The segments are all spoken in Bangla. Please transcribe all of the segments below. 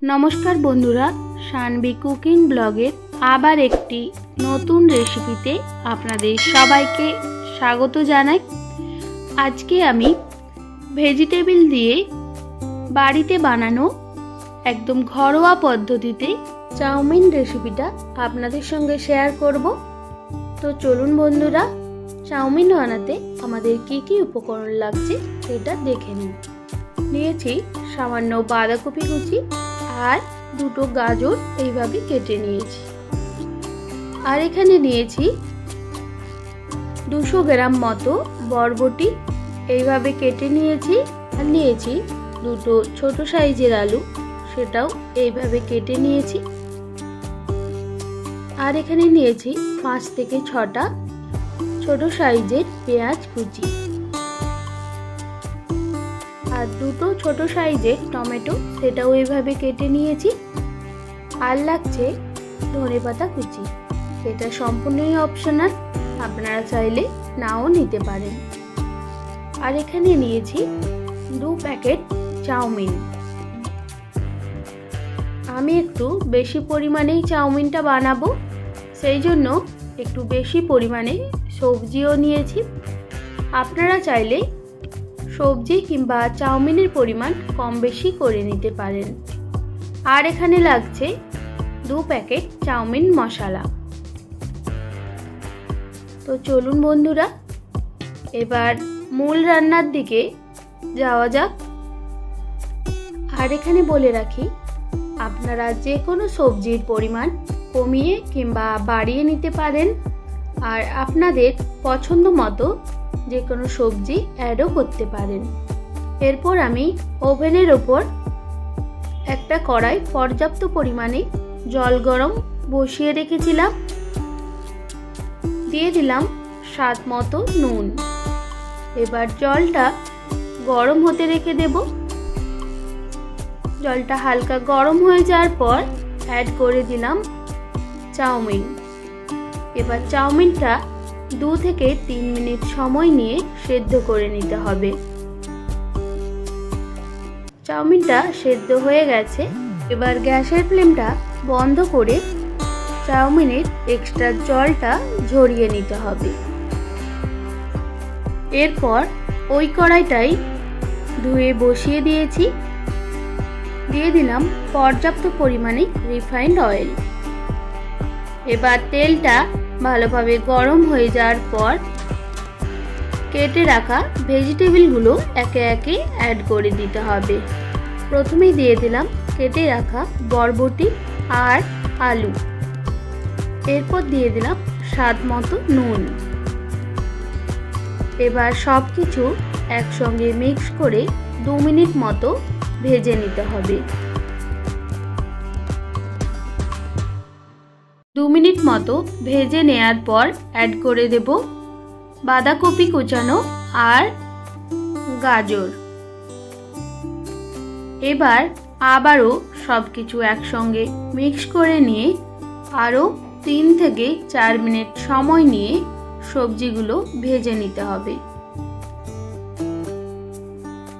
नमस्कार बंधुरा शानवी कुकिंग ब्लगेर आबार एकटी नतून रेसिपिते आपनादेर सबाइके स्वागत जानाई। आजके आमी भेजिटेबल दिए बाड़ीते बानानो एकदम घरोया पद्धतिते चाउमिन रेसिपिटा आपनादेर संगे शेयर करब। तो चलुन बंधुरा चाउमिन बानाते आमादेर की उपकरण लागছে सेटा देखे निन। निয়েছি सामान्य बाँधाकपि कुचि और दुटो गाजर এইভাবে কেটে নিয়েছি। আর এখানে নিয়েছি 200 গ্রাম মতো বরবটি এইভাবে কেটে নিয়েছি। আর নিয়েছি দুটো ছোট সাইজের আলু, সেটাও এইভাবে কেটে নিয়েছি। আর এখানে নিয়েছি 5 থেকে 6টা ছোট সাইজের পেঁয়াজ কুচি আর দুটো ছোট সাইজের টমেটো, সেটাও এইভাবে কেটে নিয়েছি। আর লাগছে ধনেপাতা কুচি, এটা সম্পূর্ণই অপশনাল, আপনারা চাইলে নাও নিতে পারেন। আর এখানে নিয়েছি 2 প্যাকেট চাউমিন। আমি একটু বেশি পরিমাণেই চাউমিনটা বানাবো, সেই জন্য একটু বেশি পরিমাণে সবজিও নিয়েছি। আপনারা চাইলে সবজি কিংবা চাউমিনের পরিমাণ কম বেশি করে নিতে পারেন। আর এখানে লাগছে 2 প্যাকেট চাউমিন মশলা। তো চলুন বন্ধুরা এবার মূল রান্নার দিকে যাওয়া যাক। আর এখানে বলে রাখি, আপনারা যে কোনো সবজির পরিমাণ কমিয়ে কিংবা বাড়িয়ে নিতে পারেন। আর আপনাদের পছন্দ মতো যে কোনো সবজি অ্যাডও করতে পারেন। এরপর আমি ওভেনের ওপর একটা কড়াই পর্যাপ্ত পরিমাণে জল গরম বসিয়ে রেখেছিলাম। দিয়ে দিলাম স্বাদ মতো নুন। এবার জলটা গরম হতে রেখে দেব। জলটা হালকা গরম হয়ে যাওয়ার পর অ্যাড করে দিলাম চাউমিন। এবার চাউমিনটা 2 থেকে 3 মিনিট সময় নিয়ে সেদ্ধ করে নিতে হবে। চাউমিনটা সেদ্ধ হয়ে গেছে। এবার গ্যাসের ফ্লেমটা বন্ধ করে চাউমিনের এক্সট্রা জলটা ঝরিয়ে নিতে হবে। এরপর ওই কড়াইটাই ধুয়ে বসিয়ে দিয়েছি। দিয়ে দিলাম পর্যাপ্ত পরিমাণে রিফাইন্ড অয়েল। এবার তেলটা ভালোভাবে গরম হয়ে যাওয়ার পর কেটে রাখা ভেজিটেবলগুলো একে একে অ্যাড করে দিতে হবে। প্রথমেই দিয়ে দিলাম কেটে রাখা বরবটি আর আলু। এরপর দিয়ে দিলাম স্বাদ মতো নুন। এবার সব কিছু একসঙ্গে মিক্স করে 2 মিনিট মতো ভেজে নিতে হবে। 2 মিনিট মতো ভেজে নেওয়ার পর অ্যাড করে দেব বাঁধাকপি কুচানো আর গাজর। এবার আবারও সব কিছু একসঙ্গে মিক্স করে নিয়ে আরও 3 থেকে 4 মিনিট সময় নিয়ে সবজিগুলো ভেজে নিতে হবে।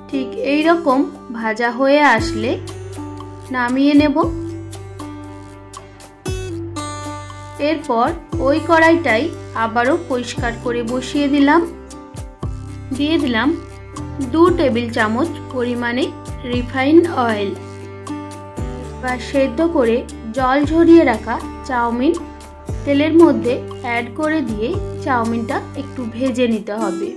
ঠিক এই রকম ভাজা হয়ে আসলে নামিয়ে নেব। এরপর ওই কড়াইটাই আবারও পরিষ্কার করে বসিয়ে দিলাম। দিয়ে দিলাম 2 টেবিল চামচ পরিমাণে রিফাইন্ড অয়েল। বা সেদ্ধ করে জল ঝরিয়ে রাখা চাউমিন তেলের মধ্যে অ্যাড করে দিয়ে চাউমিনটা একটু ভেজে নিতে হবে।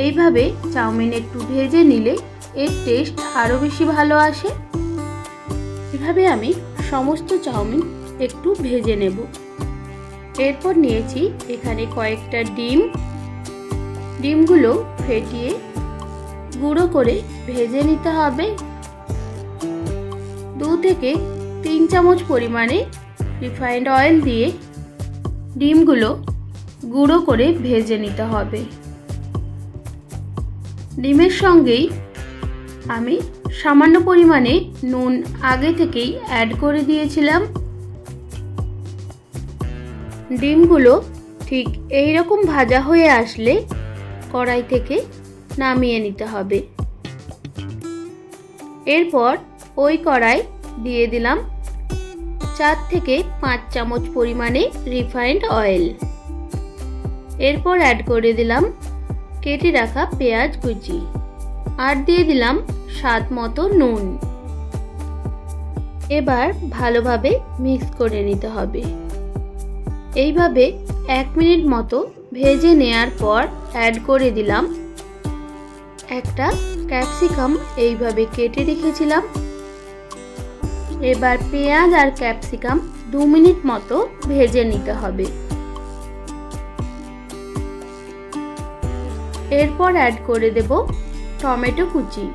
এইভাবে চাউমিন একটু ভেজে নিলে এর টেস্ট আরও বেশি ভালো আসে। এভাবে আমি সমস্ত চাউমিন একটু ভেজে নেব। এরপর নিয়েছি এখানে কয়েকটা ডিম। ডিমগুলো ফেটিয়ে গুঁড়ো করে ভেজে নিতে হবে। 2 থেকে 3 চামচ পরিমাণে রিফাইন্ড অয়েল দিয়ে ডিমগুলো গুঁড়ো করে ভেজে নিতে হবে। ডিমের সঙ্গেই আমি সামান্য পরিমাণে নুন আগে থেকেই অ্যাড করে দিয়েছিলাম। ডিমগুলো ঠিক এই রকম ভাজা হয়ে আসলে কড়াই থেকে নামিয়ে নিতে হবে। এরপর ওই কড়াই দিয়ে দিলাম 4 থেকে 5 চামচ পরিমাণে রিফাইন্ড অয়েল। এরপর অ্যাড করে দিলাম কেটে রাখা পেঁয়াজ কুচি আর দিয়ে দিলাম স্বাদ মতো নুন। এবার ভালোভাবে মিক্স করে নিতে হবে। এইভাবে 1 মিনিট মতো ভেজে নেয়ার পর অ্যাড করে দিলাম একটা ক্যাপসিকাম এইভাবে কেটে রেখেছিলাম। এবার পেঁয়াজ আর ক্যাপসিকাম 2 মিনিট মতো ভেজে নিতে হবে। এরপর অ্যাড করে দেব টমেটো কুচি।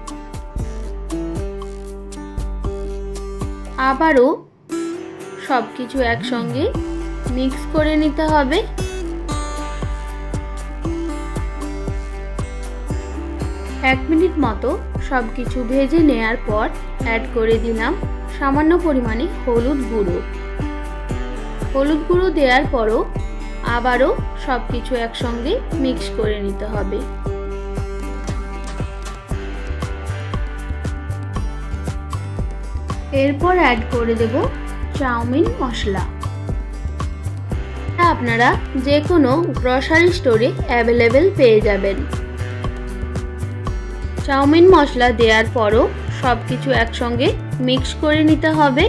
আবারও সবকিছু একসঙ্গে মিক্স করে নিতে হবে। 1 মিনিট মতো সবকিছু ভেজে নেয়ার পর অ্যাড করে দিলাম সামান্য পরিমাণে হলুদ গুঁড়ো। হলুদ গুঁড়ো দেওয়ার পরও আবারও সবকিছু একসঙ্গে মিক্স করে নিতে হবে। এরপর অ্যাড করে দেব চাউমিন মশলা। আপনারা যে কোনো গ্রসারি স্টোরে অ্যাভেলেবেল পেয়ে যাবেন। চাউমিন মশলা দেওয়ার পরও সবকিছু একসঙ্গে মিক্স করে নিতে হবে।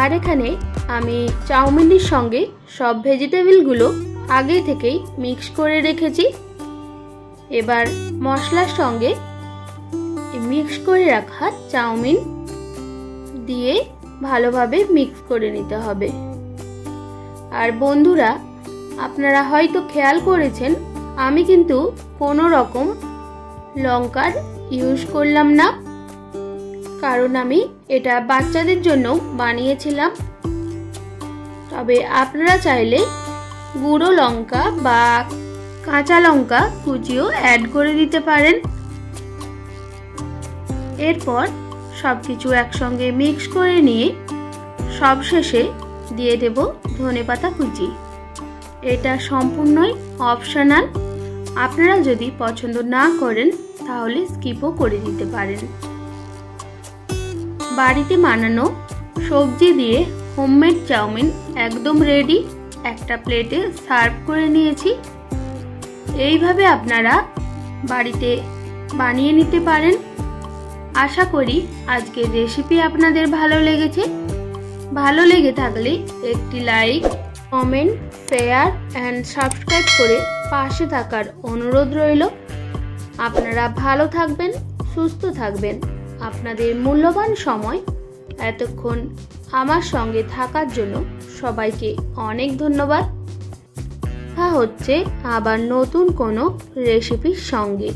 আর এখানে আমি চাউমিনের সঙ্গে সব ভেজিটেবলগুলো আগে থেকেই মিক্স করে রেখেছি। এবার মশলার সঙ্গে মিক্স করে রাখা চাউমিন দিয়ে ভালোভাবে মিক্স করে নিতে হবে। আর বন্ধুরা, আপনারা হয়তো খেয়াল করেছেন আমি কিন্তু কোনো রকম লঙ্কার ইউজ করলাম না, কারণ আমি এটা বাচ্চাদের জন্য বানিয়েছিলাম। তবে আপনারা চাইলে গুঁড়ো লঙ্কা বা কাঁচা লঙ্কা কুচিও অ্যাড করে দিতে পারেন। এরপর সবকিছু একসঙ্গে মিক্স করে নিয়ে সবশেষে দিয়ে দেব ধনেপাতা কুচি। এটা সম্পূর্ণই অপশনাল, আপনারা যদি পছন্দ না করেন তাহলে স্কিপও করে দিতে পারেন। বাড়িতে বানানো সবজি দিয়ে হোমমেড চাউমিন একদম রেডি। একটা প্লেটে সার্ভ করে নিয়েছি। এইভাবে আপনারা বাড়িতে বানিয়ে নিতে পারেন। আশা করি আজকের রেসিপি আপনাদের ভালো লেগেছে। ভালো লেগে থাকলে একটি like, comment, share and subscribe করে পাশে থাকার অনুরোধ রইল। আপনারা ভালো থাকবেন, সুস্থ থাকবেন। আপনাদের মূল্যবান সময় এতক্ষণ আমার সঙ্গে থাকার জন্য সবাইকে অনেক ধন্যবাদ। দেখা হচ্ছে আবার নতুন কোনো রেসিপির সঙ্গে।